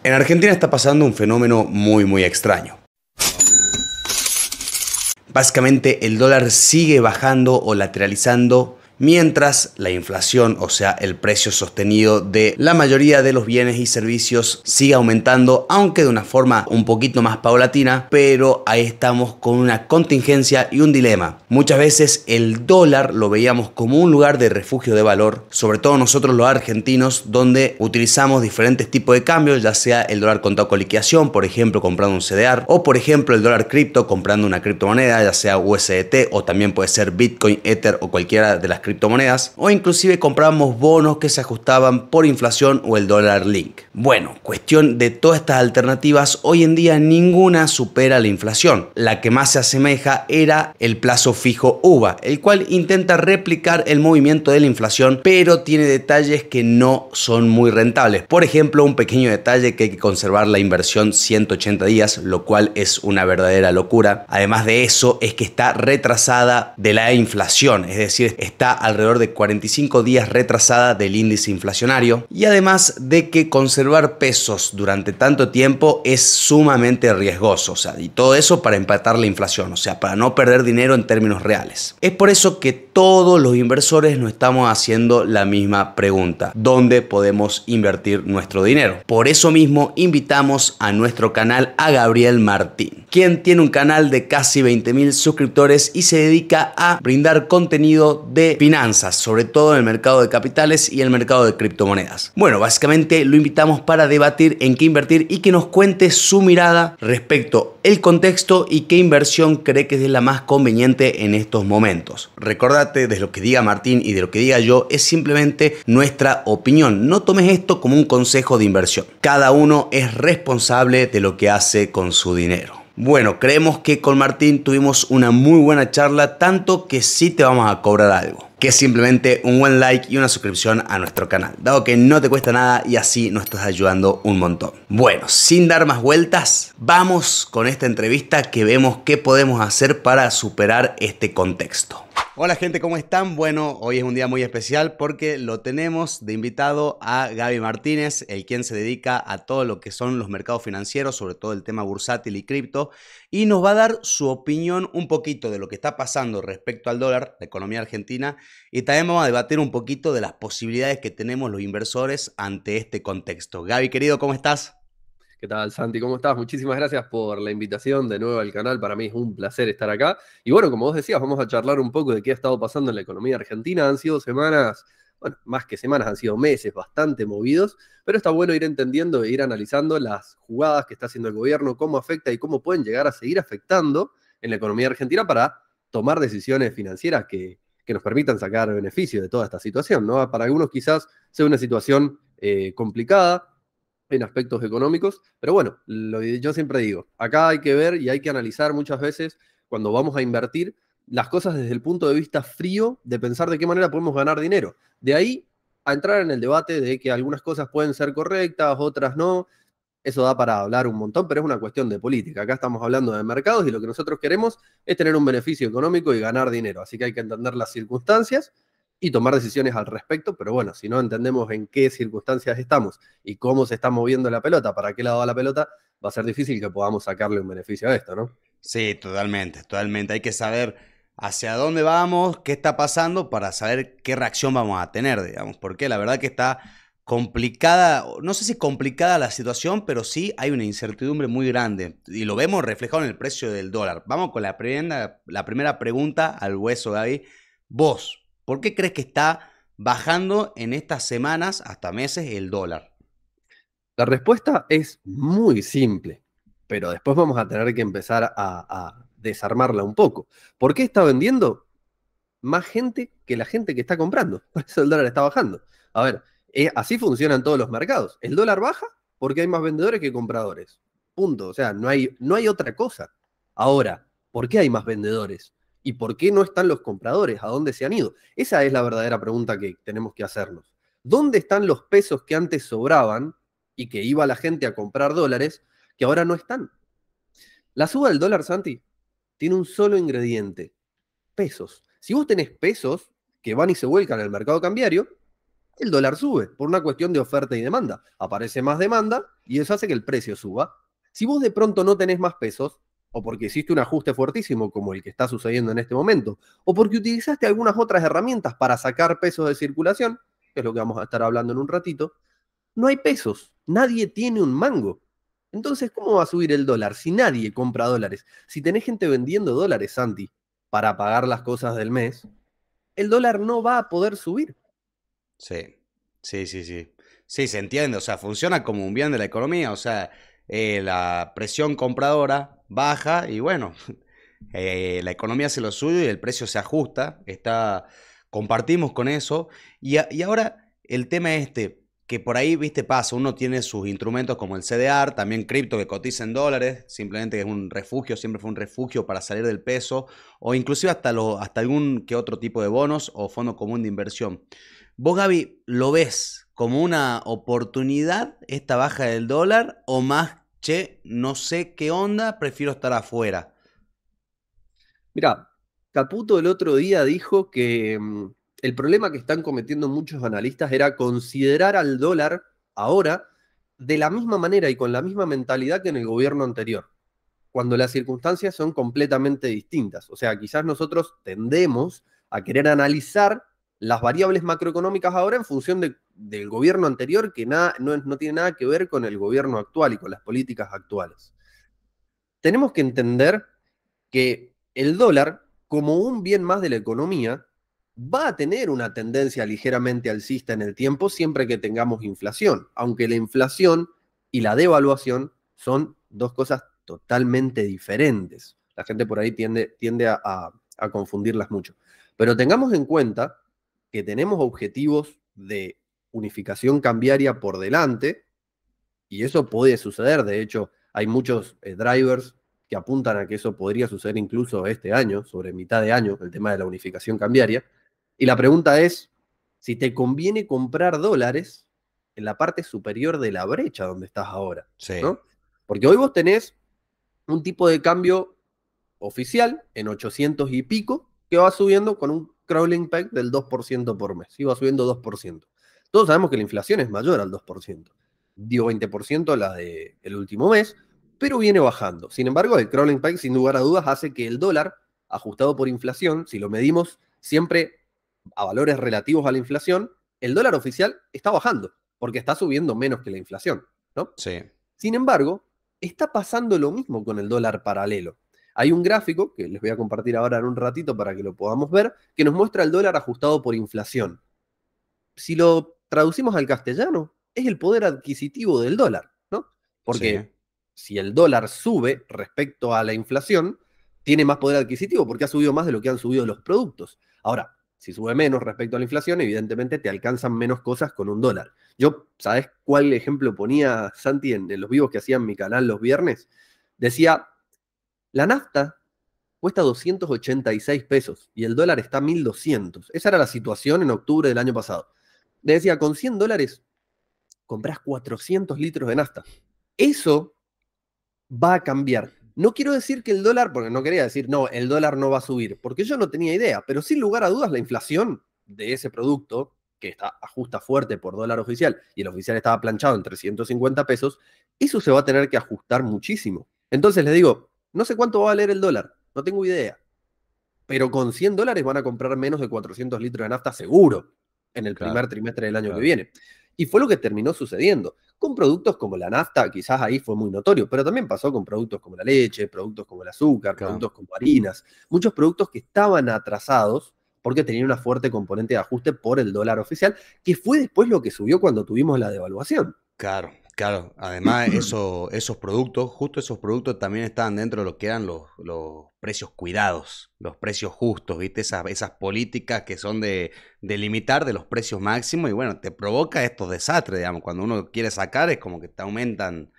En Argentina está pasando un fenómeno muy extraño. Básicamente el dólar sigue bajando o lateralizando mientras la inflación, o sea, el precio sostenido de la mayoría de los bienes y servicios sigue aumentando, aunque de una forma un poquito más paulatina, pero ahí estamos con una contingencia y un dilema. Muchas veces el dólar lo veíamos como un lugar de refugio de valor, sobre todo nosotros los argentinos, donde utilizamos diferentes tipos de cambios, ya sea el dólar contado con liquidación, por ejemplo, comprando un CDR, o por ejemplo el dólar cripto, comprando una criptomoneda, ya sea USDT o también puede ser Bitcoin, Ether o cualquiera de las criptomonedas, o inclusive compramos bonos que se ajustaban por inflación o el dólar link. Bueno, cuestión de todas estas alternativas, hoy en día ninguna supera la inflación. La que más se asemeja era el plazo fijo UVA, el cual intenta replicar el movimiento de la inflación, pero tiene detalles que no son muy rentables. Por ejemplo, un pequeño detalle, que hay que conservar la inversión 180 días, lo cual es una verdadera locura. Además de eso, es que está retrasada de la inflación, es decir, está alrededor de 45 días retrasada del índice inflacionario, y además de que conservar pesos durante tanto tiempo es sumamente riesgoso, o sea, y todo eso para empatar la inflación, o sea, para no perder dinero en términos reales. Es por eso que todos los inversores nos estamos haciendo la misma pregunta: ¿dónde podemos invertir nuestro dinero? Por eso mismo invitamos a nuestro canal a Gabriel Martín, quien tiene un canal de casi 20.000 suscriptores y se dedica a brindar contenido de finanzas, sobre todo en el mercado de capitales y el mercado de criptomonedas. Bueno, básicamente lo invitamos para debatir en qué invertir y que nos cuente su mirada respecto al contexto y qué inversión cree que es la más conveniente en estos momentos. Recordate, de lo que diga Martín y de lo que diga yo es simplemente nuestra opinión. No tomes esto como un consejo de inversión. Cada uno es responsable de lo que hace con su dinero. Bueno, creemos que con Martín tuvimos una muy buena charla, tanto que sí te vamos a cobrar algo, que es simplemente un buen like y una suscripción a nuestro canal, dado que no te cuesta nada y así nos estás ayudando un montón. Bueno, sin dar más vueltas, vamos con esta entrevista que vemos qué podemos hacer para superar este contexto. Hola gente, ¿cómo están? Bueno, hoy es un día muy especial porque lo tenemos de invitado a Gaby Martínez, el quien se dedica a todo lo que son los mercados financieros, sobre todo el tema bursátil y cripto, y nos va a dar su opinión un poquito de lo que está pasando respecto al dólar, la economía argentina, y también vamos a debatir un poquito de las posibilidades que tenemos los inversores ante este contexto. Gaby, querido, ¿cómo estás? ¿Qué tal, Santi? ¿Cómo estás? Muchísimas gracias por la invitación de nuevo al canal. Para mí es un placer estar acá. Y bueno, como vos decías, vamos a charlar un poco de qué ha estado pasando en la economía argentina. Han sido semanas, bueno, más que semanas, han sido meses bastante movidos, pero está bueno ir entendiendo e ir analizando las jugadas que está haciendo el gobierno, cómo afecta y cómo pueden llegar a seguir afectando en la economía argentina para tomar decisiones financieras que nos permitan sacar beneficio de toda esta situación, ¿no? Para algunos quizás sea una situación complicada en aspectos económicos, pero bueno, yo siempre digo, acá hay que ver y hay que analizar muchas veces cuando vamos a invertir las cosas desde el punto de vista frío de pensar de qué manera podemos ganar dinero. De ahí a entrar en el debate de que algunas cosas pueden ser correctas, otras no. Eso da para hablar un montón, pero es una cuestión de política. Acá estamos hablando de mercados y lo que nosotros queremos es tener un beneficio económico y ganar dinero. Así que hay que entender las circunstancias y tomar decisiones al respecto, pero bueno, si no entendemos en qué circunstancias estamos y cómo se está moviendo la pelota, para qué lado va la pelota, va a ser difícil que podamos sacarle un beneficio a esto, ¿no? Sí, totalmente. Hay que saber hacia dónde vamos, qué está pasando para saber qué reacción vamos a tener, digamos, porque la verdad que está complicada, no sé si complicada la situación, pero sí hay una incertidumbre muy grande y lo vemos reflejado en el precio del dólar. Vamos con la primera pregunta al hueso, Gaby. Vos, ¿por qué crees que está bajando en estas semanas, hasta meses, el dólar? La respuesta es muy simple, pero después vamos a tener que empezar a desarmarla un poco. ¿Por qué está vendiendo? Más gente que la gente que está comprando. Por eso el dólar está bajando. A ver, así funcionan todos los mercados. El dólar baja porque hay más vendedores que compradores. Punto. O sea, no hay otra cosa. Ahora, ¿por qué hay más vendedores? ¿Y por qué no están los compradores? ¿A dónde se han ido? Esa es la verdadera pregunta que tenemos que hacernos. ¿Dónde están los pesos que antes sobraban y que iba la gente a comprar dólares que ahora no están? La suba del dólar, Santi, tiene un solo ingrediente: pesos. Si vos tenés pesos que van y se vuelcan al mercado cambiario, el dólar sube por una cuestión de oferta y demanda. Aparece más demanda y eso hace que el precio suba. Si vos de pronto no tenés más pesos, o porque hiciste un ajuste fuertísimo como el que está sucediendo en este momento, o porque utilizaste algunas otras herramientas para sacar pesos de circulación, que es lo que vamos a estar hablando en un ratito, no hay pesos, nadie tiene un mango. Entonces, ¿cómo va a subir el dólar si nadie compra dólares? Si tenés gente vendiendo dólares, Santi, para pagar las cosas del mes, el dólar no va a poder subir. Sí, sí, sí, sí. Sí, se entiende, o sea, funciona como un bien de la economía, o sea, la presión compradora baja y bueno, la economía hace lo suyo y el precio se ajusta, compartimos con eso. Y ahora el tema este, que por ahí, viste, pasa, uno tiene sus instrumentos como el CDR, también cripto que cotiza en dólares, simplemente es un refugio, siempre fue un refugio para salir del peso, o inclusive hasta algún que otro tipo de bonos o fondo común de inversión. ¿Vos, Gaby, lo ves como una oportunidad esta baja del dólar o más, che, no sé qué onda, prefiero estar afuera? Mira, Caputo el otro día dijo que el problema que están cometiendo muchos analistas era considerar al dólar ahora de la misma manera y con la misma mentalidad que en el gobierno anterior, cuando las circunstancias son completamente distintas. O sea, quizás nosotros tendemos a querer analizar las variables macroeconómicas ahora en función del gobierno anterior, que no tiene nada que ver con el gobierno actual y con las políticas actuales. Tenemos que entender que el dólar, como un bien más de la economía, va a tener una tendencia ligeramente alcista en el tiempo siempre que tengamos inflación, aunque la inflación y la devaluación son dos cosas totalmente diferentes. La gente por ahí tiende a confundirlas mucho. Pero tengamos en cuenta que tenemos objetivos de unificación cambiaria por delante y eso puede suceder. De hecho, hay muchos drivers que apuntan a que eso podría suceder incluso este año, sobre mitad de año, el tema de la unificación cambiaria. Y la pregunta es si te conviene comprar dólares en la parte superior de la brecha donde estás ahora, Sí, ¿no? Porque hoy vos tenés un tipo de cambio oficial en 800 y pico que va subiendo con un crawling peg del 2% por mes. Y va subiendo 2%. Todos sabemos que la inflación es mayor al 2%. Dio 20% la del último mes, pero viene bajando. Sin embargo, el crawling peg, sin lugar a dudas, hace que el dólar, ajustado por inflación, si lo medimos siempre a valores relativos a la inflación, el dólar oficial está bajando, porque está subiendo menos que la inflación, ¿no? sí, Sin embargo, está pasando lo mismo con el dólar paralelo. Hay un gráfico que les voy a compartir ahora en un ratito para que lo podamos ver, que nos muestra el dólar ajustado por inflación. Si lo traducimos al castellano, es el poder adquisitivo del dólar, ¿no? sí, Porque si el dólar sube respecto a la inflación, tiene más poder adquisitivo porque ha subido más de lo que han subido los productos. Ahora, si sube menos respecto a la inflación, evidentemente te alcanzan menos cosas con un dólar. Yo, ¿sabes cuál ejemplo ponía Santi en los vivos que hacía en mi canal los viernes? Decía, la nafta cuesta 286 pesos y el dólar está a 1.200. Esa era la situación en octubre del año pasado. Le decía, con 100 dólares compras 400 litros de nafta. Eso va a cambiar. No quiero decir que el dólar, porque no quería decir, no, el dólar no va a subir, porque yo no tenía idea, pero sin lugar a dudas la inflación de ese producto, que ajusta fuerte por dólar oficial, y el oficial estaba planchado en 350 pesos, eso se va a tener que ajustar muchísimo. Entonces les digo, no sé cuánto va a valer el dólar, no tengo idea, pero con 100 dólares van a comprar menos de 400 litros de nafta seguro en el primer claro, trimestre del año que claro. viene. Y fue lo que terminó sucediendo. Con productos como la nafta, quizás ahí fue muy notorio, pero también pasó con productos como la leche, productos como el azúcar, Claro. productos como harinas, muchos productos que estaban atrasados porque tenían una fuerte componente de ajuste por el dólar oficial, que fue después lo que subió cuando tuvimos la devaluación. Claro, claro. Además, esos productos, justo esos productos también estaban dentro de lo que eran los precios cuidados, los precios justos, ¿viste? Esas políticas que son de limitar de los precios máximos y bueno, te provoca estos desastres, digamos. Cuando uno quiere sacar es como que te aumentan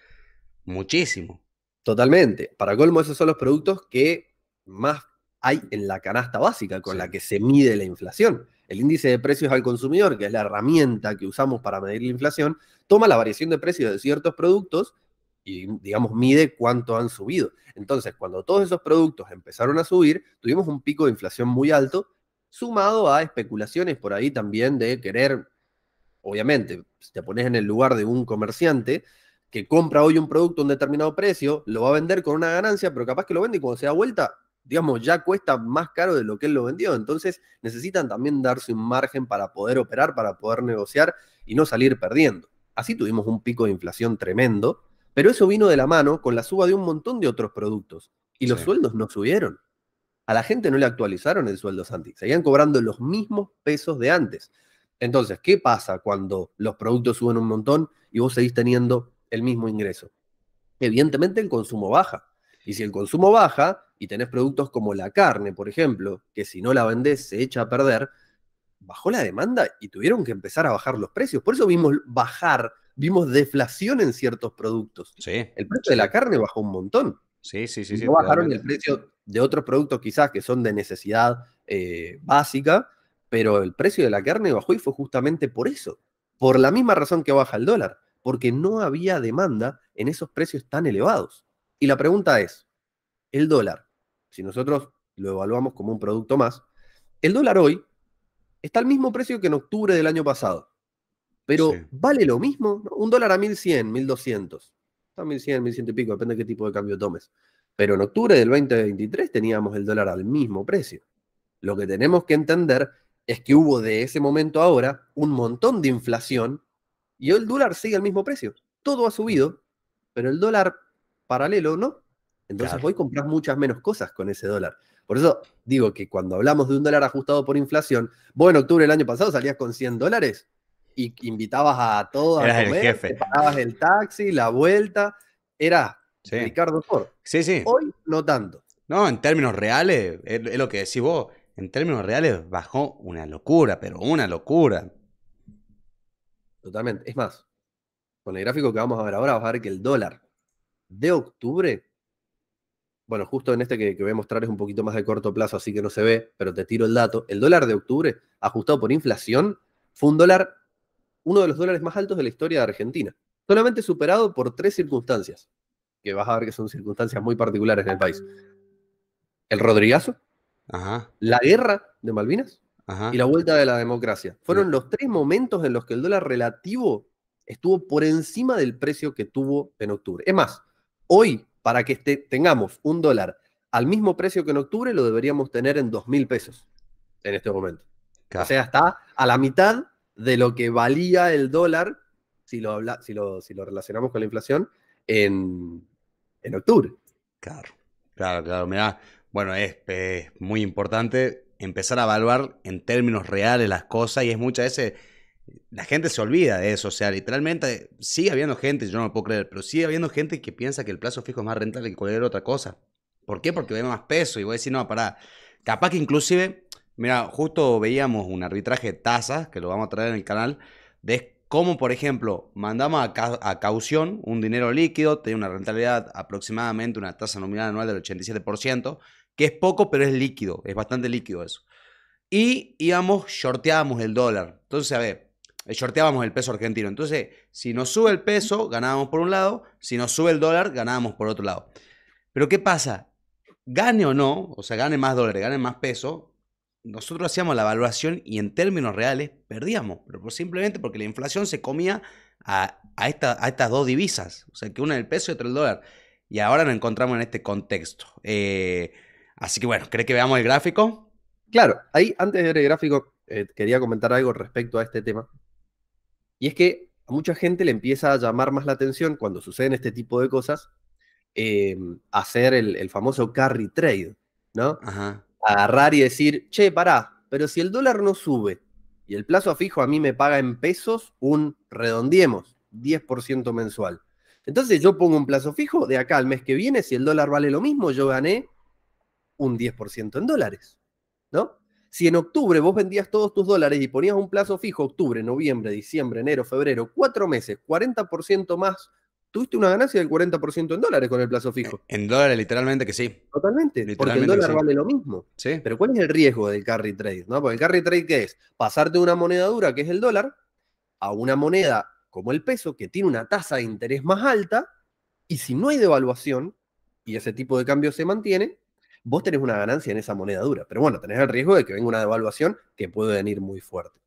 muchísimo. Totalmente. Para colmo, esos son los productos que más hay en la canasta básica con Sí, la que se mide la inflación. El índice de precios al consumidor, que es la herramienta que usamos para medir la inflación, toma la variación de precios de ciertos productos y, digamos, mide cuánto han subido. Entonces, cuando todos esos productos empezaron a subir, tuvimos un pico de inflación muy alto, sumado a especulaciones por ahí también de querer obviamente, si te pones en el lugar de un comerciante que compra hoy un producto a un determinado precio, lo va a vender con una ganancia, pero capaz que lo vende y cuando se da vuelta, digamos, ya cuesta más caro de lo que él lo vendió. Entonces necesitan también darse un margen para poder operar, para poder negociar y no salir perdiendo. Así tuvimos un pico de inflación tremendo, pero eso vino de la mano con la suba de un montón de otros productos. Y Sí, los sueldos no subieron. A la gente no le actualizaron el sueldo, Santi. Seguían cobrando los mismos pesos de antes. Entonces, ¿qué pasa cuando los productos suben un montón y vos seguís teniendo el mismo ingreso? Evidentemente el consumo baja. Y si el consumo baja y tenés productos como la carne, por ejemplo, que si no la vendés se echa a perder, bajó la demanda y tuvieron que empezar a bajar los precios. Por eso vimos deflación en ciertos productos. sí, El precio de sí, la carne bajó un montón. sí, sí, sí, sí, No bajaron el totalmente. precio de otros productos quizás que son de necesidad básica, pero el precio de la carne bajó y fue justamente por eso, por la misma razón que baja el dólar, porque no había demanda en esos precios tan elevados. Y la pregunta es, el dólar, si nosotros lo evaluamos como un producto más, el dólar hoy está al mismo precio que en octubre del año pasado, Sí. pero ¿vale lo mismo? Un dólar a 1100, 1200. Está 1100, 1100 y pico, depende de qué tipo de cambio tomes. Pero en octubre del 2023 teníamos el dólar al mismo precio. Lo que tenemos que entender es que hubo de ese momento a ahora un montón de inflación y el dólar sigue al mismo precio. Todo ha subido, pero el dólar paralelo no. Entonces Claro. hoy compras muchas menos cosas con ese dólar. Por eso digo que cuando hablamos de un dólar ajustado por inflación, vos en octubre del año pasado salías con $100 y invitabas a todos a Eras el comer, jefe. te pagabas el taxi, la vuelta, era Sí, Ricardo Ford. sí, sí. Hoy no tanto, No, en términos reales, es lo que decís vos, en términos reales bajó una locura, pero una locura. totalmente. Es más, con el gráfico que vamos a ver ahora, vas a ver que el dólar de octubre, bueno, justo en este que voy a mostrar es un poquito más de corto plazo, así que no se ve, pero te tiro el dato. El dólar de octubre, ajustado por inflación, fue uno de los dólares más altos de la historia de Argentina, solamente superado por tres circunstancias, que vas a ver que son circunstancias muy particulares en el país. El Rodrigazo, Ajá, la guerra de Malvinas y ajá. la vuelta de la democracia. Fueron los tres momentos en los que el dólar relativo estuvo por encima del precio que tuvo en octubre. Es más, hoy, para que tengamos un dólar al mismo precio que en octubre, lo deberíamos tener en 2.000 pesos en este momento. O Claro, sea, está a la mitad de lo que valía el dólar, si lo relacionamos con la inflación, en, en octubre. claro, claro, claro. Mirá, bueno, es muy importante empezar a evaluar en términos reales las cosas y es muchas veces la gente se olvida de eso. O sea, literalmente sigue habiendo gente, yo no lo puedo creer, pero sigue habiendo gente que piensa que el plazo fijo es más rentable que cualquier otra cosa. ¿Por qué? Porque ve más peso y voy a decir, no, pará. Capaz que inclusive, mira, justo veíamos un arbitraje de tasas, que lo vamos a traer en el canal, de cómo, por ejemplo, mandamos a caución un dinero líquido, tiene una rentabilidad aproximadamente, una tasa nominal anual del 87%, que es poco, pero es líquido, es bastante líquido eso. Y íbamos, shorteábamos el dólar. Entonces, a ver, shorteábamos el peso argentino. Entonces, si nos sube el peso, ganábamos por un lado, si nos sube el dólar, ganábamos por otro lado. Pero ¿qué pasa? Gane o no, o sea, gane más dólares, gane más peso, nosotros hacíamos la evaluación y en términos reales perdíamos, pero simplemente porque la inflación se comía a estas dos divisas, o sea, que una el peso y otra el dólar. Y ahora nos encontramos en este contexto. Así que bueno, ¿cree que veamos el gráfico? Claro, ahí antes de ver el gráfico, quería comentar algo respecto a este tema. Y es que a mucha gente le empieza a llamar más la atención cuando suceden este tipo de cosas, eh, hacer el famoso carry trade, ¿no? Ajá, Agarrar y decir, che, pará, pero si el dólar no sube y el plazo fijo a mí me paga en pesos, redondiemos, 10% mensual. Entonces yo pongo un plazo fijo de acá al mes que viene, si el dólar vale lo mismo, yo gané un 10% en dólares, ¿no? Si en octubre vos vendías todos tus dólares y ponías un plazo fijo, octubre, noviembre, diciembre, enero, febrero, 4 meses, 40% más, tuviste una ganancia del 40% en dólares con el plazo fijo. en dólares literalmente que sí, Totalmente, porque el literalmente que dólar sí. vale lo mismo. Sí, Pero ¿cuál es el riesgo del carry trade? ¿No? Porque el carry trade, ¿qué es? Pasarte de una moneda dura, que es el dólar, a una moneda como el peso, que tiene una tasa de interés más alta, y si no hay devaluación, y ese tipo de cambio se mantiene, vos tenés una ganancia en esa moneda dura. Pero bueno, tenés el riesgo de que venga una devaluación que puede venir muy fuerte.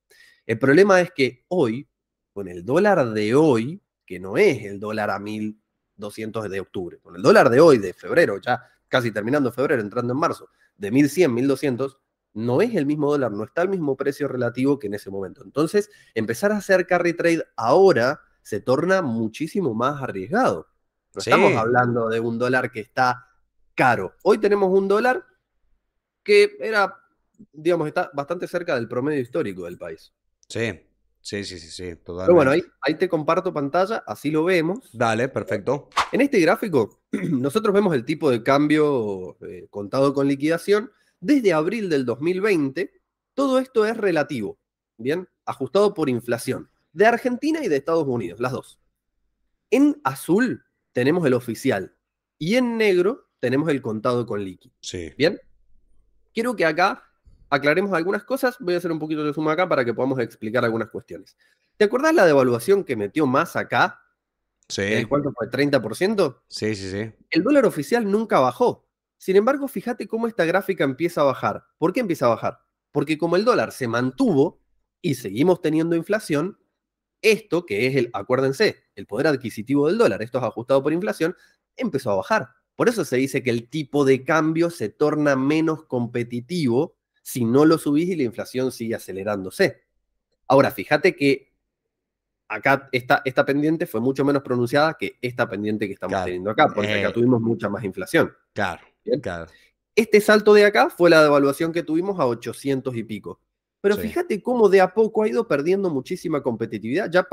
El problema es que hoy con el dólar de hoy, que no es el dólar a 1.200 de octubre, con el dólar de hoy, de febrero, ya casi terminando febrero, entrando en marzo, de 1.100, 1.200, no es el mismo dólar, no está al mismo precio relativo que en ese momento. Entonces, empezar a hacer carry trade ahora se torna muchísimo más arriesgado. No estamos Sí, hablando de un dólar que está caro. Hoy tenemos un dólar que era, digamos, está bastante cerca del promedio histórico del país. sí, sí, sí, sí, sí, Pero bueno, totalmente. ahí te comparto pantalla, así lo vemos. Dale, perfecto. En este gráfico, nosotros vemos el tipo de cambio contado con liquidación desde abril del 2020. Todo esto es relativo, ¿bien? Ajustado por inflación, de Argentina y de Estados Unidos, las dos. En azul tenemos el oficial y en negro tenemos el contado con liqui. Sí, ¿Bien? Quiero que acá aclaremos algunas cosas. Voy a hacer un poquito de zoom acá para que podamos explicar algunas cuestiones. ¿Te acordás la devaluación que metió más acá? sí, ¿El cuánto fue? ¿30%? sí, sí, sí. El dólar oficial nunca bajó. Sin embargo, fíjate cómo esta gráfica empieza a bajar. ¿Por qué empieza a bajar? Porque como el dólar se mantuvo y seguimos teniendo inflación, esto, que es acuérdense, el poder adquisitivo del dólar, esto es ajustado por inflación, empezó a bajar. Por eso se dice que el tipo de cambio se torna menos competitivo si no lo subís y la inflación sigue acelerándose. Ahora, fíjate que acá esta pendiente fue mucho menos pronunciada que esta pendiente que estamos Claro, teniendo acá, porque acá tuvimos mucha más inflación. claro, ¿Bien? claro. Este salto de acá fue la devaluación que tuvimos a 800 y pico. Pero Sí, fíjate cómo de a poco ha ido perdiendo muchísima competitividad. Ya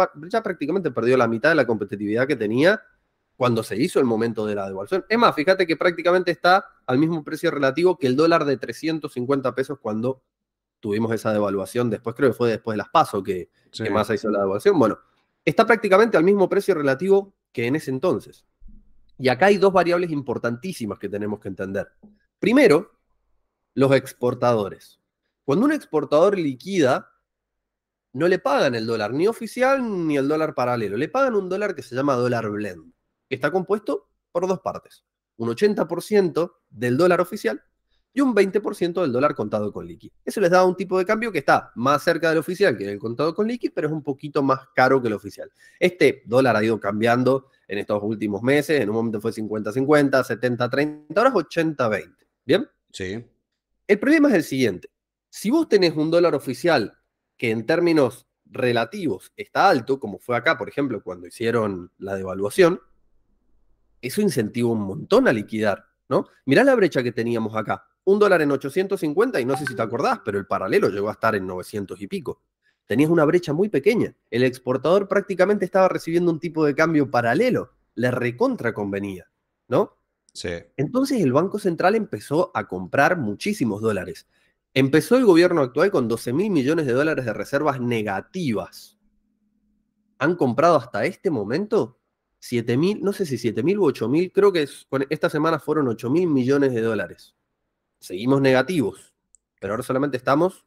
prácticamente perdió la mitad de la competitividad que tenía cuando se hizo el momento de la devaluación. Es más, fíjate que prácticamente está al mismo precio relativo que el dólar de 350 pesos cuando tuvimos esa devaluación. Después creo que fue después de las PASO sí, que Massa hizo la devaluación. Bueno, está prácticamente al mismo precio relativo que en ese entonces. Y acá hay dos variables importantísimas que tenemos que entender. Primero, los exportadores. Cuando un exportador liquida, no le pagan el dólar ni oficial ni el dólar paralelo. Le pagan un dólar que se llama dólar blend, que está compuesto por dos partes. Un 80% del dólar oficial y un 20% del dólar contado con liqui. Eso les da un tipo de cambio que está más cerca del oficial que del contado con liqui, pero es un poquito más caro que el oficial. Este dólar ha ido cambiando en estos últimos meses. En un momento fue 50-50, 70-30, ahora es 80-20. ¿Bien? sí, El problema es el siguiente. Si vos tenés un dólar oficial que en términos relativos está alto, como fue acá, por ejemplo, cuando hicieron la devaluación, eso incentiva un montón a liquidar, ¿no? Mirá la brecha que teníamos acá. Un dólar en 850 y no sé si te acordás, pero el paralelo llegó a estar en 900 y pico. Tenías una brecha muy pequeña. El exportador prácticamente estaba recibiendo un tipo de cambio paralelo. Le recontra convenía, ¿no? sí. Entonces el Banco Central empezó a comprar muchísimos dólares. Empezó el gobierno actual con 12.000 millones de dólares de reservas negativas. Han comprado hasta este momento 7.000, no sé si 7.000 u 8.000, creo que esta semana fueron 8.000 millones de dólares. Seguimos negativos, pero ahora solamente estamos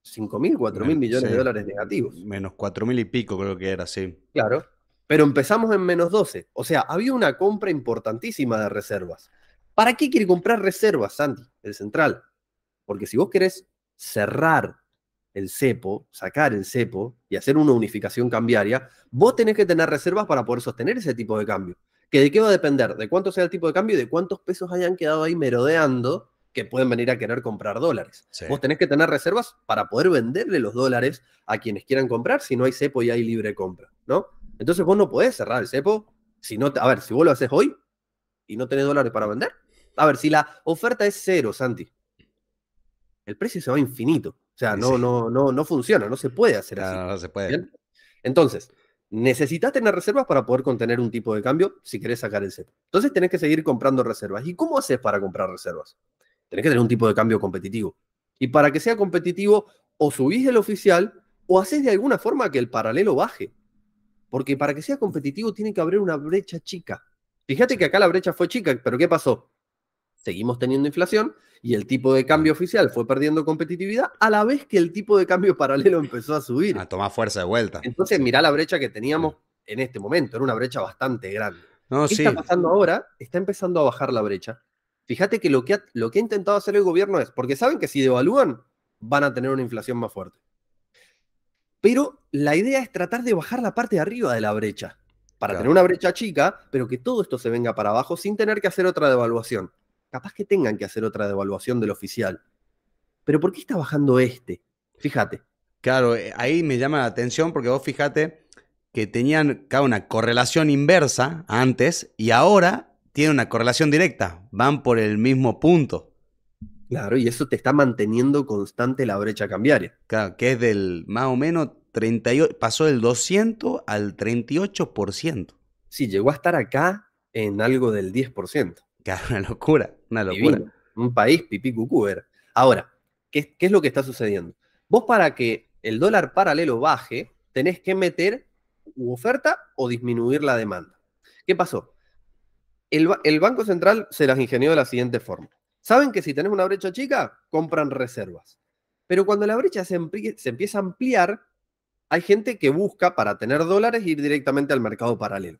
5.000, 4.000 millones de Sí, dólares negativos. menos 4.000 y pico creo que era, sí. Claro. Pero empezamos en -12. O sea, había una compra importantísima de reservas. ¿Para qué quiere comprar reservas, Santi, el central? Porque si vos querés cerrar el cepo, sacar el cepo y hacer una unificación cambiaria, vos tenés que tener reservas para poder sostener ese tipo de cambio. ¿Que de qué va a depender? De cuánto sea el tipo de cambio y de cuántos pesos hayan quedado ahí merodeando que pueden venir a querer comprar dólares. Sí. Vos tenés que tener reservas para poder venderle los dólares a quienes quieran comprar si no hay cepo y hay libre compra, ¿no? Entonces vos no podés cerrar el cepo si no, a ver, si vos lo haces hoy y no tenés dólares para vender. A ver, si la oferta es cero, Santi, el precio se va a infinito. O sea, Y sí, no funciona, no se puede hacer así. claro, no se puede. ¿Bien? Entonces, necesitas tener reservas para poder contener un tipo de cambio si querés sacar el cepo. Entonces, tenés que seguir comprando reservas. ¿Y cómo haces para comprar reservas? Tenés que tener un tipo de cambio competitivo. Y para que sea competitivo, o subís el oficial o haces de alguna forma que el paralelo baje. Porque para que sea competitivo tiene que haber una brecha chica. Fíjate Sí. que acá la brecha fue chica, pero ¿qué pasó? Seguimos teniendo inflación y el tipo de cambio oficial fue perdiendo competitividad a la vez que el tipo de cambio paralelo empezó a A subir. tomar fuerza de vuelta. Entonces, Sí, mirá la brecha que sí. teníamos en este momento, era una brecha bastante grande. No, ¿Qué está sí, pasando ahora? Está empezando a bajar la brecha. Fíjate que lo que ha intentado hacer el gobierno es, porque saben que si devalúan, van a tener una inflación más fuerte. Pero la idea es tratar de bajar la parte de arriba de la brecha, para Claro. tener una brecha chica, pero que todo esto se venga para abajo sin tener que hacer otra devaluación. Capaz que tengan que hacer otra devaluación del oficial. Pero ¿por qué está bajando este? Fíjate. Claro, ahí me llama la atención porque vos fíjate que tenían cada una correlación inversa antes y ahora tienen una correlación directa, van por el mismo punto. Claro, y eso te está manteniendo constante la brecha cambiaria. Claro, que es del más o menos 38, pasó del 200 al 38%. Sí, llegó a estar acá en algo del 10%. Claro, una locura, una locura. Divino. Un país pipí cucú era. Ahora, ¿qué es lo que está sucediendo? Vos para que el dólar paralelo baje, tenés que meter oferta o disminuir la demanda. ¿Qué pasó? El Banco Central se las ingenió de la siguiente forma. Saben que si tenés una brecha chica, compran reservas. Pero cuando la brecha se empieza a ampliar, hay gente que busca para tener dólares ir directamente al mercado paralelo.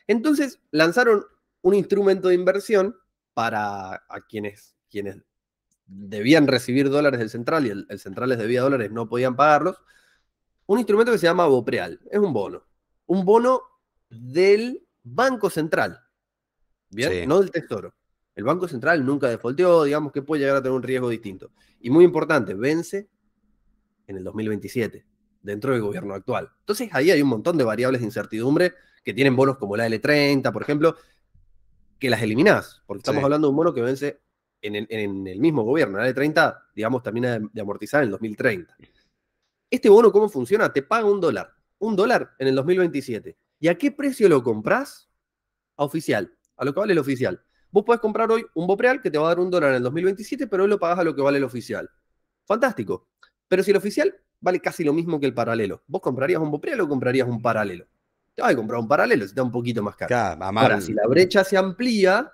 Entonces lanzaron un instrumento de inversión para a quienes debían recibir dólares del central y el central les debía dólares, no podían pagarlos. Un instrumento que se llama Bopreal, es un bono. Un bono del Banco Central, ¿bien? Sí, No del Tesoro. El Banco Central nunca defaulteó, digamos que puede llegar a tener un riesgo distinto. Y muy importante, vence en el 2027, dentro del gobierno actual. Entonces ahí hay un montón de variables de incertidumbre que tienen bonos como la L30, por ejemplo, que las eliminás, porque estamos sí, hablando de un bono que vence en el mismo gobierno. La L30, digamos, termina de amortizar en el 2030. Este bono, ¿cómo funciona? Te paga un dólar en el 2027. ¿Y a qué precio lo comprás? A oficial, a lo que vale el oficial. Vos podés comprar hoy un Bopreal que te va a dar un dólar en el 2027, pero hoy lo pagás a lo que vale el oficial. Fantástico. Pero si el oficial vale casi lo mismo que el paralelo, ¿vos comprarías un Bopreal o comprarías un paralelo? Te vas a comprar un paralelo, si está un poquito más caro. claro, Ahora, si la brecha se amplía,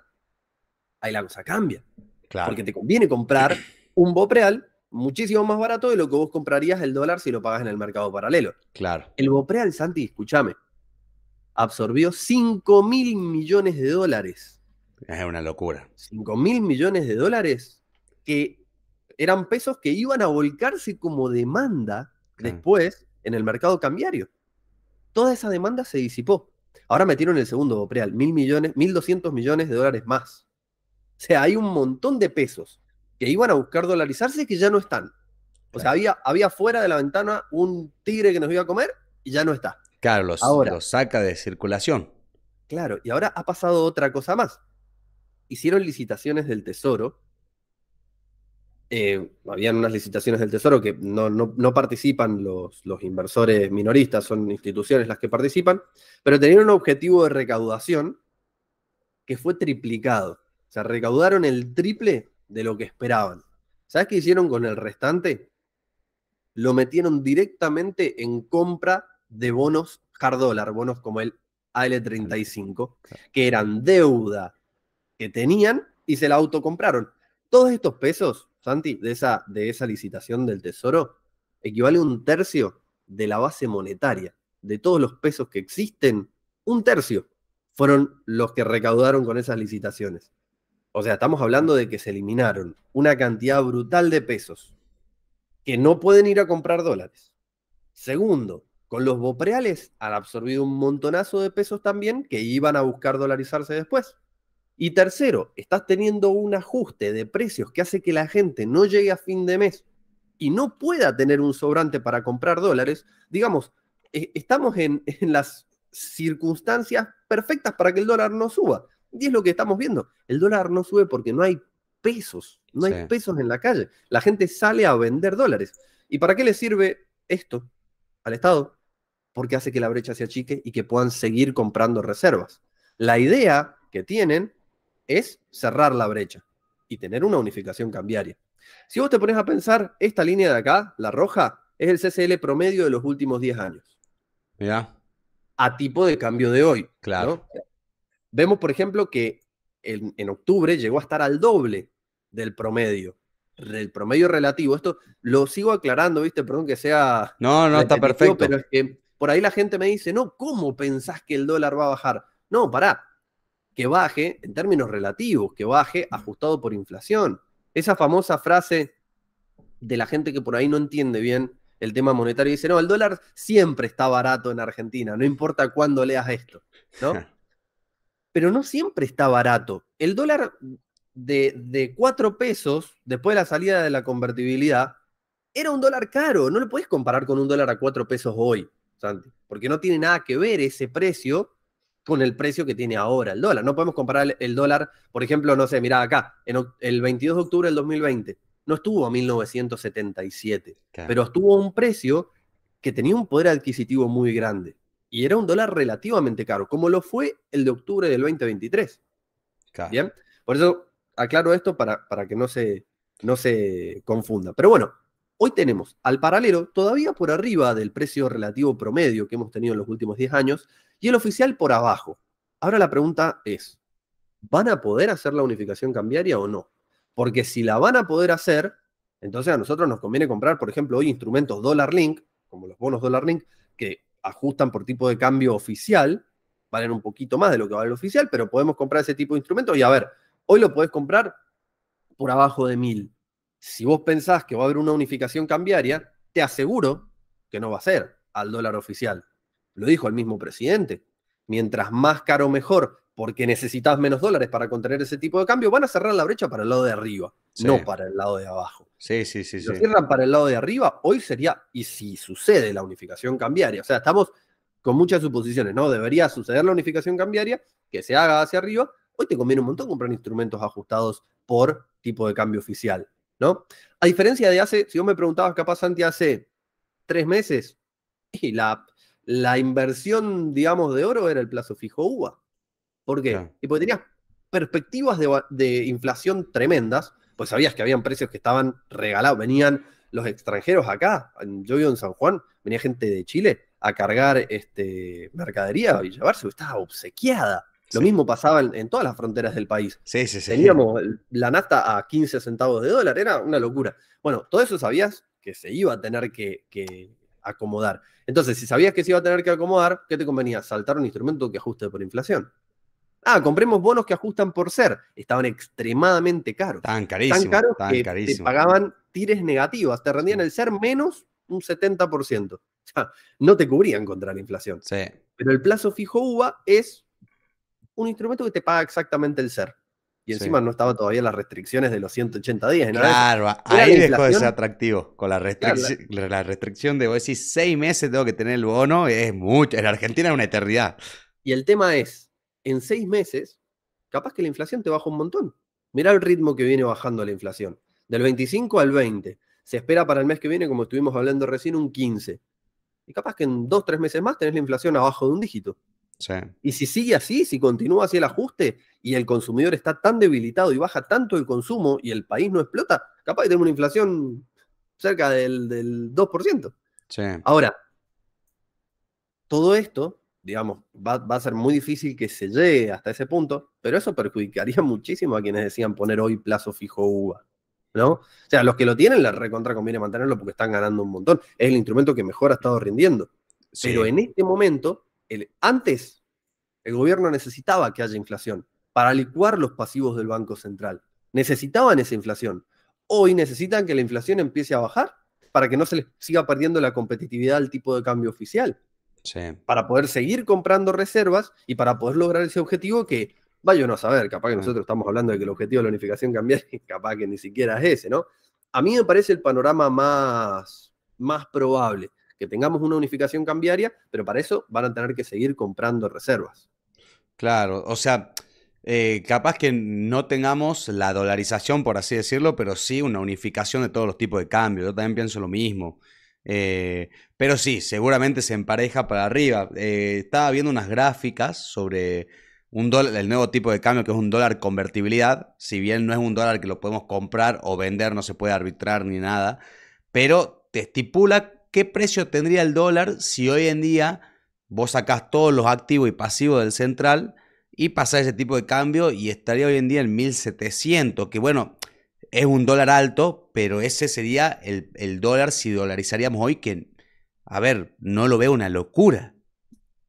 ahí la cosa cambia. claro, Porque te conviene comprar un Bopreal muchísimo más barato de lo que vos comprarías el dólar si lo pagas en el mercado paralelo. claro. El Bopreal, Santi, escúchame, absorbió 5.000 millones de dólares. Es una locura. 5.000 millones de dólares que eran pesos que iban a volcarse como demanda Claro. después en el mercado cambiario. Toda esa demanda se disipó. Ahora metieron el segundo Bopreal, 1.000 millones, 1.200 millones de dólares más. O sea, hay un montón de pesos que iban a buscar dolarizarse que ya no están. O sea, había fuera de la ventana un tigre que nos iba a comer y ya no está. Claro, Ahora, los saca de circulación. claro, y ahora ha pasado otra cosa más. Hicieron licitaciones del Tesoro. Habían unas licitaciones del Tesoro que no participan los inversores minoristas, son instituciones las que participan, pero tenían un objetivo de recaudación que fue triplicado. O sea, recaudaron el triple de lo que esperaban. ¿Sabes qué hicieron con el restante? Lo metieron directamente en compra de bonos hard dollar, bonos como el AL35, que eran deuda que tenían y se la autocompraron. Todos estos pesos, Santi, de esa licitación del Tesoro, equivale a un tercio de la base monetaria. De todos los pesos que existen, un tercio fueron los que recaudaron con esas licitaciones. O sea, estamos hablando de que se eliminaron una cantidad brutal de pesos que no pueden ir a comprar dólares. Segundo, con los bopreales han absorbido un montonazo de pesos también que iban a buscar dolarizarse después. Y tercero, estás teniendo un ajuste de precios que hace que la gente no llegue a fin de mes y no pueda tener un sobrante para comprar dólares. Digamos, estamos en las circunstancias perfectas para que el dólar no suba. Y es lo que estamos viendo. El dólar no sube porque no hay pesos, no hay pesos en la calle. La gente sale a vender dólares. ¿Y para qué le sirve esto al Estado? Porque hace que la brecha se achique y que puedan seguir comprando reservas. La idea que tienen es cerrar la brecha y tener una unificación cambiaria. Si vos te pones a pensar, esta línea de acá, la roja, es el CCL promedio de los últimos 10 años. Mirá. A tipo de cambio de hoy. Claro. ¿No? Vemos, por ejemplo, que en octubre llegó a estar al doble del promedio. El promedio relativo. Esto lo sigo aclarando, ¿viste? Perdón que sea No, está perfecto. pero es que por ahí la gente me dice, no, ¿cómo pensás que el dólar va a bajar? No, pará. Que baje en términos relativos, que baje ajustado por inflación. Esa famosa frase de la gente que por ahí no entiende bien el tema monetario y dice, no, el dólar siempre está barato en Argentina, no importa cuándo leas esto, ¿no? Pero no siempre está barato. El dólar de 4 pesos, después de la salida de la convertibilidad, era un dólar caro. No lo podés comparar con un dólar a 4 pesos hoy, Santi, porque no tiene nada que ver ese precio con el precio que tiene ahora el dólar. No podemos comparar el dólar, por ejemplo, no sé, mirá acá, el 22 de octubre del 2020, no estuvo a 1977, Claro. pero estuvo a un precio que tenía un poder adquisitivo muy grande. Y era un dólar relativamente caro, como lo fue el de octubre del 2023. Claro. ¿Bien? Por eso aclaro esto para que no se confunda. Pero bueno, hoy tenemos al paralelo todavía por arriba del precio relativo promedio que hemos tenido en los últimos 10 años y el oficial por abajo. Ahora la pregunta es, ¿van a poder hacer la unificación cambiaria o no? Porque si la van a poder hacer, entonces a nosotros nos conviene comprar, por ejemplo, hoy instrumentos Dollar Link, como los bonos Dollar Link, que ajustan por tipo de cambio oficial, valen un poquito más de lo que vale el oficial, pero podemos comprar ese tipo de instrumentos y a ver, hoy lo podés comprar por abajo de 1.000. Si vos pensás que va a haber una unificación cambiaria, te aseguro que no va a ser al dólar oficial. Lo dijo el mismo presidente. Mientras más caro mejor, porque necesitas menos dólares para contener ese tipo de cambio, van a cerrar la brecha para el lado de arriba, Sí. no para el lado de abajo. Sí. Si lo cierran para el lado de arriba, hoy sería, y si sucede la unificación cambiaria, o sea, estamos con muchas suposiciones, ¿no? Debería suceder la unificación cambiaria, que se haga hacia arriba, hoy te conviene un montón comprar instrumentos ajustados por tipo de cambio oficial, ¿no? A diferencia de si vos me preguntabas capaz, Santi, hace 3 meses, y la inversión, digamos, de oro era el plazo fijo UVA. ¿Por qué? Claro. Y porque tenías perspectivas de inflación tremendas, pues sabías que habían precios que estaban regalados, venían los extranjeros acá, yo vivo en San Juan, venía gente de Chile a cargar mercadería y llevarse, estaba obsequiada. Lo Sí. mismo pasaba en todas las fronteras del país. Sí. Teníamos la nafta a 15 centavos de dólar, era una locura. Bueno, todo eso sabías que se iba a tener que acomodar. Entonces, si sabías que se iba a tener que acomodar, ¿qué te convenía? Saltar un instrumento que ajuste por inflación. Compremos bonos que ajustan por ser. Estaban extremadamente caros. Tan carísimo. Tan caros Tan que te carísimo. pagaban tires negativas. Te rendían el ser menos un 70%. O sea, no te cubrían contra la inflación. Sí. Pero el plazo fijo UVA es un instrumento que te paga exactamente el ser. Y encima no estaban todavía las restricciones de los 180 días. Claro, ahí dejó de ser atractivo. Con la restricción de, vos decís, 6 meses tengo que tener el bono, es mucho. En Argentina es una eternidad. Y el tema es, en 6 meses, capaz que la inflación te baja un montón. Mirá el ritmo que viene bajando la inflación. Del 25 al 20. Se espera para el mes que viene, como estuvimos hablando recién, un 15. Y capaz que en 2-3 meses más tenés la inflación abajo de un dígito. Sí. Y si sigue así, si continúa así el ajuste y el consumidor está tan debilitado y baja tanto el consumo y el país no explota, capaz que tenemos una inflación cerca del 2%. Sí. Ahora, todo esto, digamos, va a ser muy difícil que se llegue hasta ese punto, pero eso perjudicaría muchísimo a quienes decían poner hoy plazo fijo UVA, ¿no? O sea, los que lo tienen, les recontra conviene mantenerlo porque están ganando un montón. Es el instrumento que mejor ha estado rindiendo. Sí. Pero en este momento, antes, el gobierno necesitaba que haya inflación para licuar los pasivos del Banco Central. Necesitaban esa inflación. Hoy necesitan que la inflación empiece a bajar para que no se les siga perdiendo la competitividad al tipo de cambio oficial. Sí. Para poder seguir comprando reservas y para poder lograr ese objetivo que, vaya uno a saber, capaz que nosotros estamos hablando de que el objetivo de la unificación cambiaria, capaz que ni siquiera es ese, ¿no? A mí me parece el panorama más probable, que tengamos una unificación cambiaria, pero para eso van a tener que seguir comprando reservas. Claro, o sea, capaz que no tengamos la dolarización, por así decirlo, pero sí una unificación de todos los tipos de cambio. Yo también pienso lo mismo. Pero sí, seguramente se empareja para arriba. Estaba viendo unas gráficas sobre el nuevo tipo de cambio que es un dólar convertibilidad. Si bien no es un dólar que lo podemos comprar o vender, no se puede arbitrar ni nada, pero te estipula qué precio tendría el dólar si hoy en día vos sacás todos los activos y pasivos del central y pasás ese tipo de cambio y estaría hoy en día en 1.700, que bueno, es un dólar alto, pero ese sería el dólar si dolarizaríamos hoy, que, a ver, no lo veo una locura.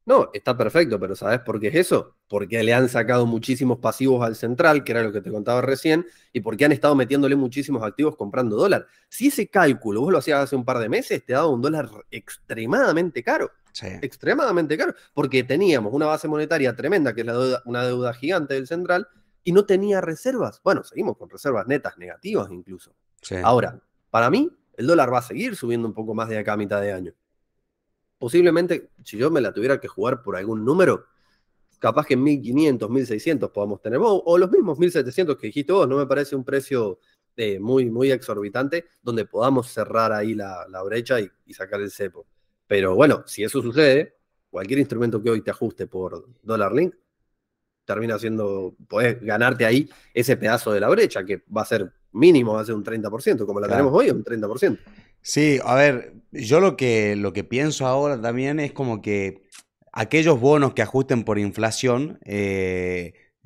No, está perfecto, pero ¿sabes por qué es eso? Porque le han sacado muchísimos pasivos al central, que era lo que te contaba recién, y porque han estado metiéndole muchísimos activos comprando dólar. Si ese cálculo vos lo hacías hace un par de meses, te daba un dólar Sí. extremadamente caro, porque teníamos una base monetaria tremenda, que es una deuda gigante del central, y no tenía reservas. Bueno, seguimos con reservas netas negativas incluso. Sí. Ahora, para mí, el dólar va a seguir subiendo un poco más de acá a mitad de año. Posiblemente, si yo me la tuviera que jugar por algún número, capaz que en 1500, 1600 podamos tener, o los mismos 1700 que dijiste vos, no me parece un precio muy, muy exorbitante, donde podamos cerrar ahí la brecha y sacar el cepo. Pero bueno, si eso sucede, cualquier instrumento que hoy te ajuste por dólar link, termina siendo, podés ganarte ahí ese pedazo de la brecha, que va a ser mínimo, va a ser un 30%, como la tenemos Claro. hoy, un 30%. Sí, a ver, yo lo que pienso ahora también es como que aquellos bonos que ajusten por inflación,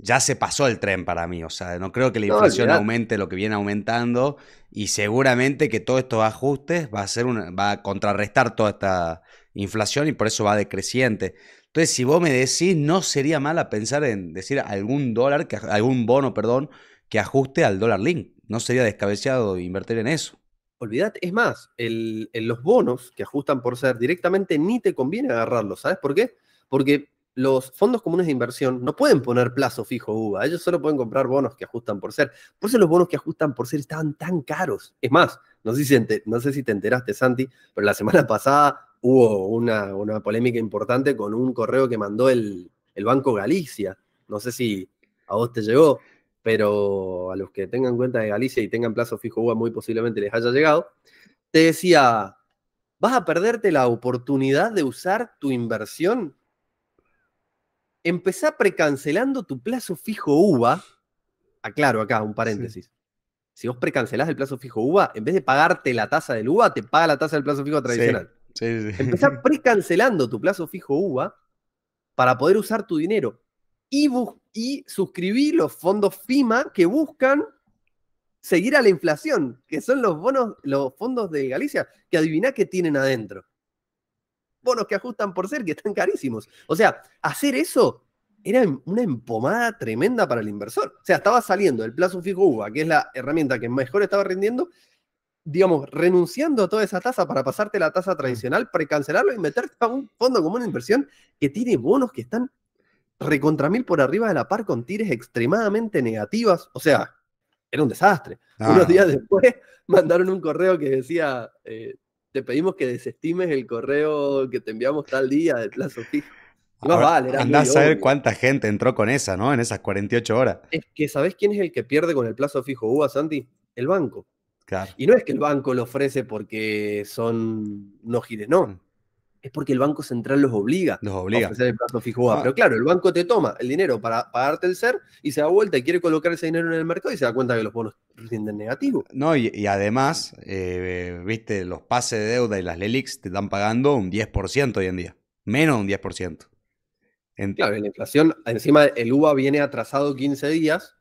ya se pasó el tren para mí. O sea, no creo que la No, inflación olvidate. aumente lo que viene aumentando y seguramente que todos estos ajustes va a contrarrestar toda esta inflación y por eso va decreciente. Entonces, si vos me decís, no sería mala pensar en decir algún bono, perdón, que ajuste al dólar link. No sería descabellado invertir en eso. Olvídate, es más, los bonos que ajustan por ser directamente ni te conviene agarrarlos. ¿Sabes por qué? Porque los fondos comunes de inversión no pueden poner plazo fijo UVA, ellos solo pueden comprar bonos que ajustan por ser. Por eso los bonos que ajustan por ser estaban tan caros. Es más, no sé si te enteraste, Santi, pero la semana pasada hubo una polémica importante con un correo que mandó el Banco Galicia. No sé si a vos te llegó, pero a los que tengan cuenta de Galicia y tengan plazo fijo UVA muy posiblemente les haya llegado, te decía, vas a perderte la oportunidad de usar tu inversión. Empezá precancelando tu plazo fijo UVA. Aclaro acá, un Sí. paréntesis. Si vos precancelás el plazo fijo UVA, en vez de pagarte la tasa del UVA, te paga la tasa del plazo fijo Sí, tradicional. sí, Empezá sí. precancelando tu plazo fijo UVA para poder usar tu dinero y suscribir los fondos FIMA que buscan seguir a la inflación, que son los bonos, los fondos de Galicia, que adiviná qué tienen adentro. Bonos que ajustan por ser, que están carísimos. O sea, hacer eso era una empomada tremenda para el inversor. O sea, estaba saliendo el plazo fijo UVA, que es la herramienta que mejor estaba rindiendo, digamos, renunciando a toda esa tasa para pasarte la tasa Claro. tradicional, precancelarlo y meterte a un fondo común de inversión que tiene bonos que están recontra mil por arriba de la par con tires extremadamente negativas. O sea, era un desastre. No, Unos días no. después mandaron un correo que decía, te pedimos que desestimes el correo que te enviamos tal día de plazo fijo. Y más Ahora, vale, era muy andás a ver obvio. cuánta gente entró con esa, ¿no? En esas 48 horas. Es que, ¿sabés quién es el que pierde con el plazo fijo UVA, Santi? El banco. Claro. Y no es que el banco lo ofrece porque son no gires, no. Mm. Es porque el Banco Central los obliga Los a obliga. ofrecer el plazo fijo UVA. Pero Ah, claro, el banco te toma el dinero para pagarte el SER y se da vuelta y quiere colocar ese dinero en el mercado y se da cuenta que los bonos rinden negativo. no, y además, viste, los pases de deuda y las LELIX te están pagando un 10% hoy en día. Menos de un 10%. En- Claro, en la inflación, encima el UVA viene atrasado 15 días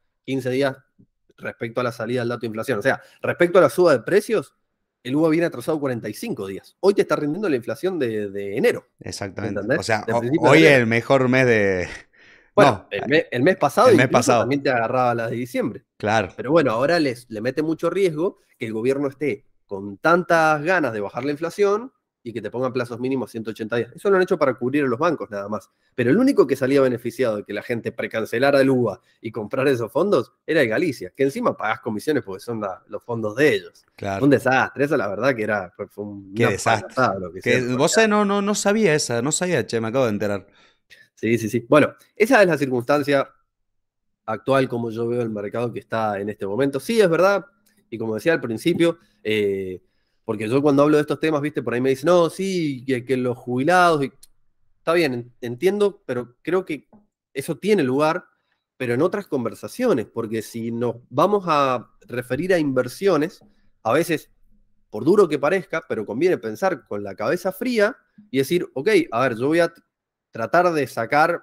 respecto a la salida del dato de inflación. O sea, respecto a la suba de precios, el UVA viene atrasado 45 días. Hoy te está rindiendo la inflación de enero, ¿me exactamente. O entendés? sea, De principios de hoy es enero. el mejor mes de... Bueno, No, el mes pasado el mes incluso pasado. también te agarraba la de diciembre. Claro. Pero bueno, ahora le mete mucho riesgo que el gobierno esté con tantas ganas de bajar la inflación y que te pongan plazos mínimos 180 días. Eso lo han hecho para cubrir a los bancos nada más. Pero el único que salía beneficiado de que la gente precancelara el UVA y comprara esos fondos era el Galicia, que encima pagás comisiones porque son los fondos de ellos. Un Claro. desastre, eso la verdad que fue Qué una desastre. payasada lo que Que, hicieron con vos el sabés, gas. no sabía esa, no sabía, che, me acabo de enterar. Sí, sí, sí. Bueno, esa es la circunstancia actual como yo veo el mercado que está en este momento. Sí, es verdad, y como decía al principio, porque yo cuando hablo de estos temas, viste, por ahí me dicen, no, sí, que los jubilados, está bien, entiendo, pero creo que eso tiene lugar, pero en otras conversaciones, porque si nos vamos a referir a inversiones, a veces, por duro que parezca, pero conviene pensar con la cabeza fría y decir, ok, a ver, yo voy a tratar de sacar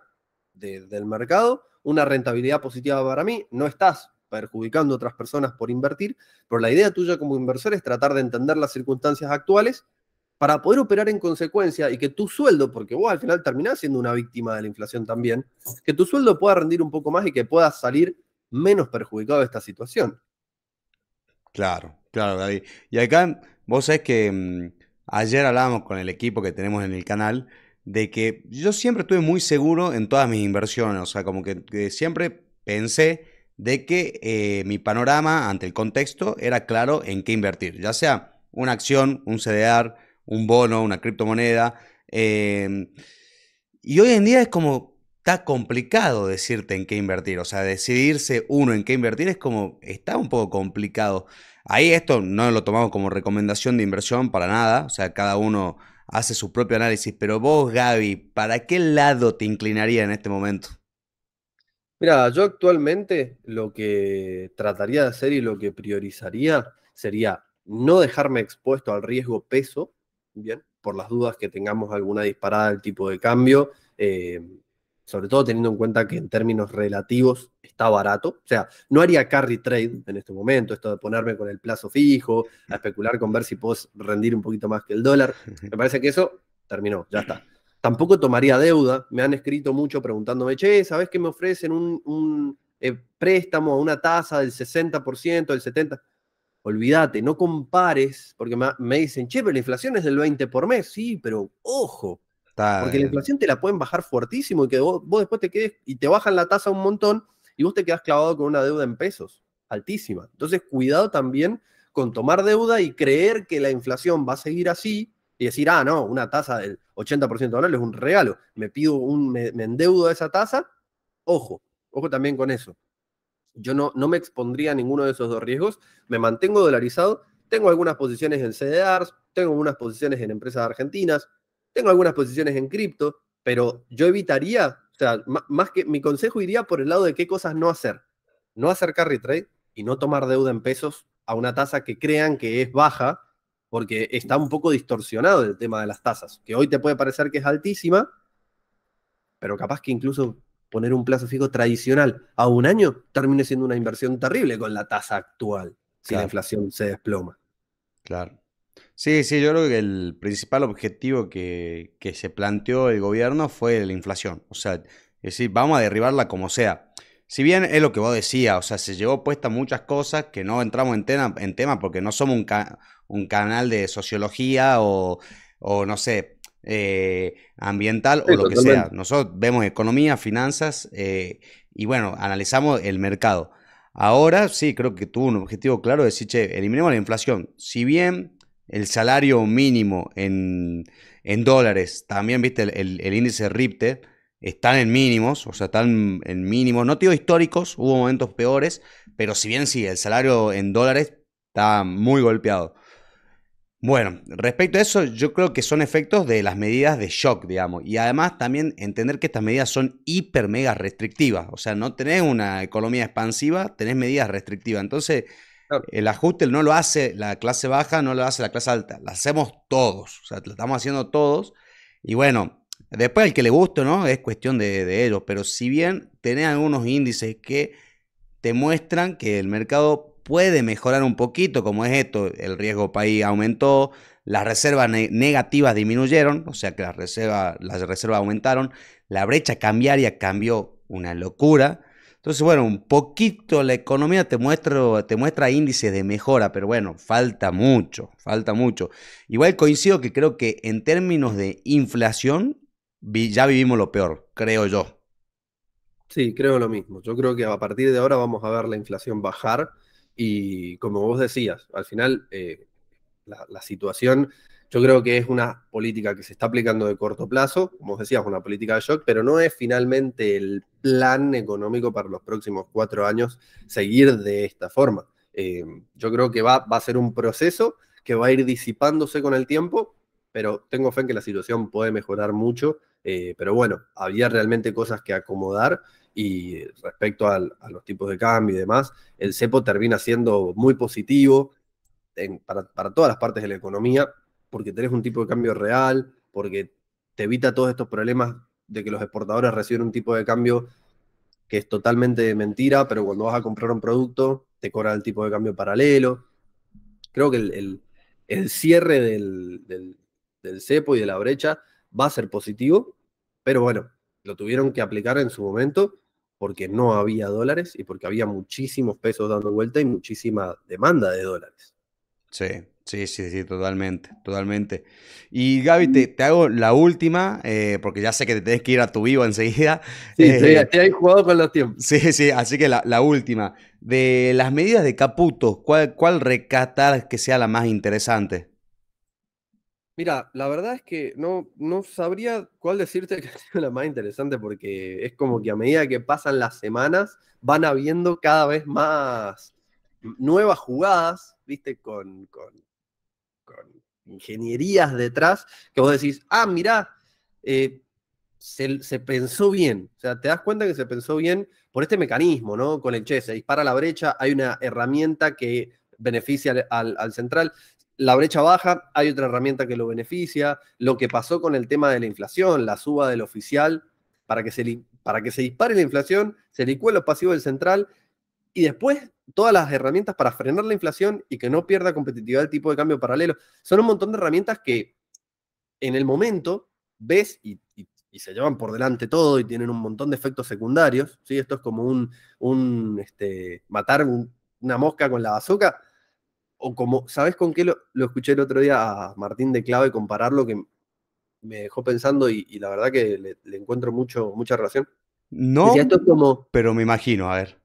del mercado una rentabilidad positiva para mí, no estás perjudicando a otras personas por invertir, pero la idea tuya como inversor es tratar de entender las circunstancias actuales para poder operar en consecuencia y que tu sueldo, porque vos al final terminás siendo una víctima de la inflación también, que tu sueldo pueda rendir un poco más y que puedas salir menos perjudicado de esta situación. Claro, claro, David. Y acá, vos sabés que ayer hablábamos con el equipo que tenemos en el canal de que yo siempre estuve muy seguro en todas mis inversiones, o sea, como que siempre pensé de que mi panorama ante el contexto era claro en qué invertir, ya sea una acción, un CDR, un bono, una criptomoneda. Y hoy en día es como, está complicado decirte en qué invertir, o sea, decidirse uno en qué invertir es como, está un poco complicado. Ahí esto no lo tomamos como recomendación de inversión para nada, o sea, cada uno hace su propio análisis, pero vos, Gaby, ¿para qué lado te inclinaría en este momento? Mira, yo actualmente lo que trataría de hacer y lo que priorizaría sería no dejarme expuesto al riesgo peso, bien, por las dudas que tengamos alguna disparada del tipo de cambio, sobre todo teniendo en cuenta que en términos relativos está barato. O sea, no haría carry trade en este momento, esto de ponerme con el plazo fijo, a especular con ver si puedo rendir un poquito más que el dólar. Me parece que eso terminó, ya está. Tampoco tomaría deuda. Me han escrito mucho preguntándome, che, ¿sabés que me ofrecen un préstamo a una tasa del 60%, del 70%? Olvídate, no compares, porque me dicen, che, pero la inflación es del 20 por mes. Sí, pero ojo, Está, porque la inflación te la pueden bajar fuertísimo y que vos después te quedes y te bajan la tasa un montón y vos te quedás clavado con una deuda en pesos, altísima. Entonces, cuidado también con tomar deuda y creer que la inflación va a seguir así y decir, ah, no, una tasa del 80% anual es un regalo. Me endeudo a esa tasa. Ojo, ojo también con eso. Yo no me expondría a ninguno de esos dos riesgos. Me mantengo dolarizado. Tengo algunas posiciones en CDRs, tengo algunas posiciones en empresas argentinas, tengo algunas posiciones en cripto, pero yo evitaría, o sea, más que mi consejo iría por el lado de qué cosas no hacer. No hacer carry trade y no tomar deuda en pesos a una tasa que crean que es baja, porque está un poco distorsionado el tema de las tasas, que hoy te puede parecer que es altísima, pero capaz que incluso poner un plazo fijo tradicional a un año termine siendo una inversión terrible con la tasa actual, si la claro, inflación se desploma. claro. Sí, sí, yo creo que el principal objetivo que se planteó el gobierno fue la inflación. O sea, es decir, vamos a derribarla como sea. Si bien es lo que vos decías, o sea, se llevó puesta muchas cosas que no entramos en tema porque no somos un canal de sociología o no sé, ambiental o Sí, lo que sea. totalmente. Nosotros vemos economía, finanzas y bueno, analizamos el mercado. Ahora sí, creo que tuvo un objetivo claro de decir, che, eliminemos la inflación. Si bien el salario mínimo en dólares, también viste el índice RIPTE, están en mínimos, o sea, están en mínimos, no te digo históricos, hubo momentos peores, pero si bien sí, el salario en dólares está muy golpeado. Bueno, respecto a eso, yo creo que son efectos de las medidas de shock, digamos, y además también entender que estas medidas son hiper mega restrictivas, o sea, no tenés una economía expansiva, tenés medidas restrictivas, entonces Claro. el ajuste no lo hace la clase baja, no lo hace la clase alta, lo hacemos todos, o sea, lo estamos haciendo todos. Y bueno, después el que le guste, ¿no? Es cuestión de ellos, pero si bien tenés algunos índices que te muestran que el mercado puede mejorar un poquito, como es esto, el riesgo país aumentó, las reservas negativas disminuyeron, o sea que las reservas aumentaron, la brecha cambiaria cambió una locura. Entonces, bueno, un poquito la economía te muestra índices de mejora, pero bueno, falta mucho, falta mucho. Igual coincido que creo que en términos de inflación ya vivimos lo peor, creo yo. Sí, creo lo mismo. Yo creo que a partir de ahora vamos a ver la inflación bajar y como vos decías, al final la situación yo creo que es una política que se está aplicando de corto plazo, como vos decías, una política de shock, pero no es finalmente el plan económico para los próximos 4 años seguir de esta forma. Yo creo que va a ser un proceso que va a ir disipándose con el tiempo, pero tengo fe en que la situación puede mejorar mucho. Pero bueno, había realmente cosas que acomodar y respecto a los tipos de cambio y demás, el cepo termina siendo muy positivo para todas las partes de la economía, porque tenés un tipo de cambio real, porque te evita todos estos problemas de que los exportadores reciben un tipo de cambio que es totalmente mentira, pero cuando vas a comprar un producto te cobra el tipo de cambio paralelo. Creo que el cierre del cepo y de la brecha va a ser positivo, pero bueno, lo tuvieron que aplicar en su momento porque no había dólares y porque había muchísimos pesos dando vuelta y muchísima demanda de dólares. Sí, sí, sí, sí, totalmente, totalmente. Y Gaby, te hago la última, porque ya sé que te tenés que ir a tu vivo enseguida. Sí, estoy ahí jugado con los tiempos. Sí, sí, así que la última. De las medidas de Caputo, ¿cuál rescatar que sea la más interesante? Mira, la verdad es que no sabría cuál decirte que ha sido la más interesante porque es como que a medida que pasan las semanas van habiendo cada vez más nuevas jugadas, ¿viste? Con ingenierías detrás que vos decís, ah, mirá, se pensó bien. O sea, te das cuenta que se pensó bien por este mecanismo, ¿no? Con el che, se dispara la brecha, hay una herramienta que beneficia al central. La brecha baja, hay otra herramienta que lo beneficia. Lo que pasó con el tema de la inflación, la suba del oficial, para que se dispare la inflación, se licúe los pasivos del central y después todas las herramientas para frenar la inflación y que no pierda competitividad el tipo de cambio paralelo. Son un montón de herramientas que en el momento ves y se llevan por delante todo y tienen un montón de efectos secundarios. ¿Sí? Esto es como matar una mosca con la bazooka. O como, ¿sabes con qué lo escuché el otro día a Martín de Clave compararlo que me dejó pensando y la verdad que le encuentro mucha relación? Decía, No, esto es como, pero me imagino, a ver,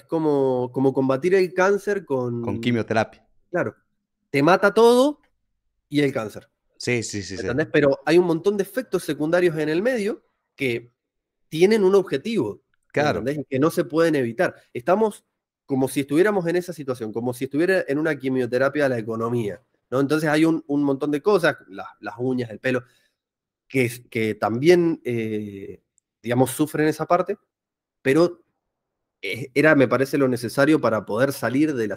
como combatir el cáncer con con, quimioterapia. claro, te mata todo y el cáncer. Sí, sí, sí, sí. ¿Entendés? Pero hay un montón de efectos secundarios en el medio que tienen un objetivo, ¿me Claro. entendés? Y que no se pueden evitar. Estamos como si estuviéramos en esa situación, como si estuviera en una quimioterapia de la economía, ¿no? Entonces hay un montón de cosas, las uñas, el pelo, que también, digamos, sufren esa parte, pero era, me parece, lo necesario para poder salir de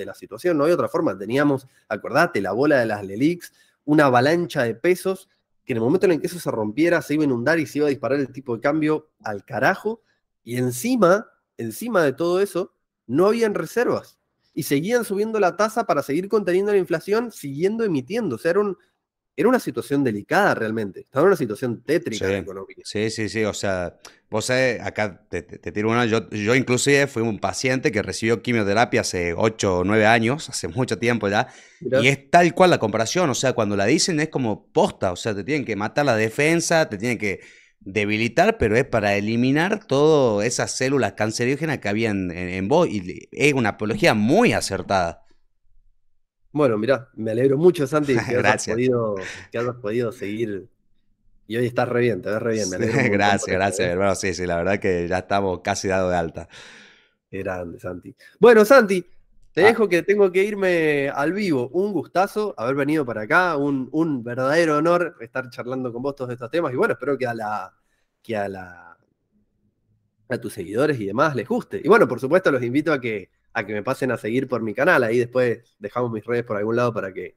la situación. No hay otra forma. Teníamos, acordate, la bola de las LELIX, una avalancha de pesos, que en el momento en el que eso se rompiera, se iba a inundar y se iba a disparar el tipo de cambio al carajo. Y encima de todo eso, no habían reservas. Y seguían subiendo la tasa para seguir conteniendo la inflación, siguiendo emitiendo. O sea, era una situación delicada realmente. Estaba en una situación tétrica la Sí, economía. sí, sí, sí. O sea, vos sabés, acá te tiro una. Yo inclusive fui un paciente que recibió quimioterapia hace 8 o 9 años, hace mucho tiempo ya. Y Mirá. es tal cual la comparación. O sea, cuando la dicen es como posta. O sea, te tienen que matar la defensa, te tienen que debilitar, pero es para eliminar todas esas células cancerígenas que había en vos. Y es una apología muy acertada. Bueno, mirá, me alegro mucho, Santi, Gracias. que hayas podido seguir. Y hoy estás re bien, te ves re bien, me alegro un montón por Gracias, eso, gracias, ¿eh? hermano. Sí, sí, la verdad que ya estamos casi dados de alta. Qué grande, Santi. Bueno, Santi, te Ah, dejo que tengo que irme al vivo. Un gustazo haber venido para acá, un verdadero honor estar charlando con vos todos estos temas. Y bueno, espero que a tus seguidores y demás les guste. Y bueno, por supuesto, los invito a que me pasen a seguir por mi canal. Ahí después dejamos mis redes por algún lado para que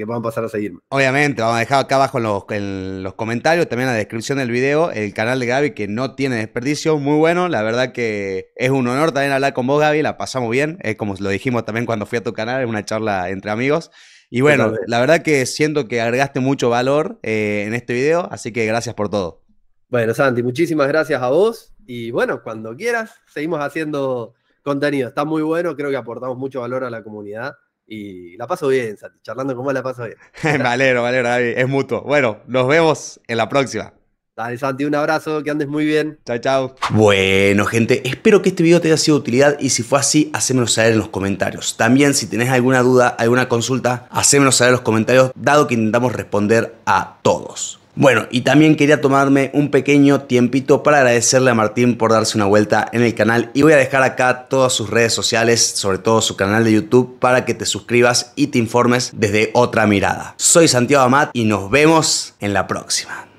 puedan pasar a seguirme. obviamente, vamos a dejar acá abajo en los comentarios, también en la descripción del video, el canal de Gaby que no tiene desperdicio, muy bueno. La verdad que es un honor también hablar con vos, Gaby, la pasamos bien. Es como lo dijimos también cuando fui a tu canal, es una charla entre amigos. Y bueno, Totalmente. la verdad que siento que agregaste mucho valor en este video, así que gracias por todo. Bueno, Santi, muchísimas gracias a vos. Y bueno, cuando quieras, seguimos haciendo contenido. Está muy bueno, creo que aportamos mucho valor a la comunidad. Y la paso bien, Santi. Charlando con vos la paso bien. Me alegro, Gaby, es mutuo. Bueno, nos vemos en la próxima. Dale, Santi, un abrazo, que andes muy bien. Chao, chao. Bueno, gente, espero que este video te haya sido de utilidad y si fue así, hacémelo saber en los comentarios. También, si tenés alguna duda, alguna consulta, hacémelo saber en los comentarios, dado que intentamos responder a todos. Bueno, y también quería tomarme un pequeño tiempito para agradecerle a Martín por darse una vuelta en el canal y voy a dejar acá todas sus redes sociales, sobre todo su canal de YouTube, para que te suscribas y te informes desde otra mirada. Soy Santiago Amat y nos vemos en la próxima.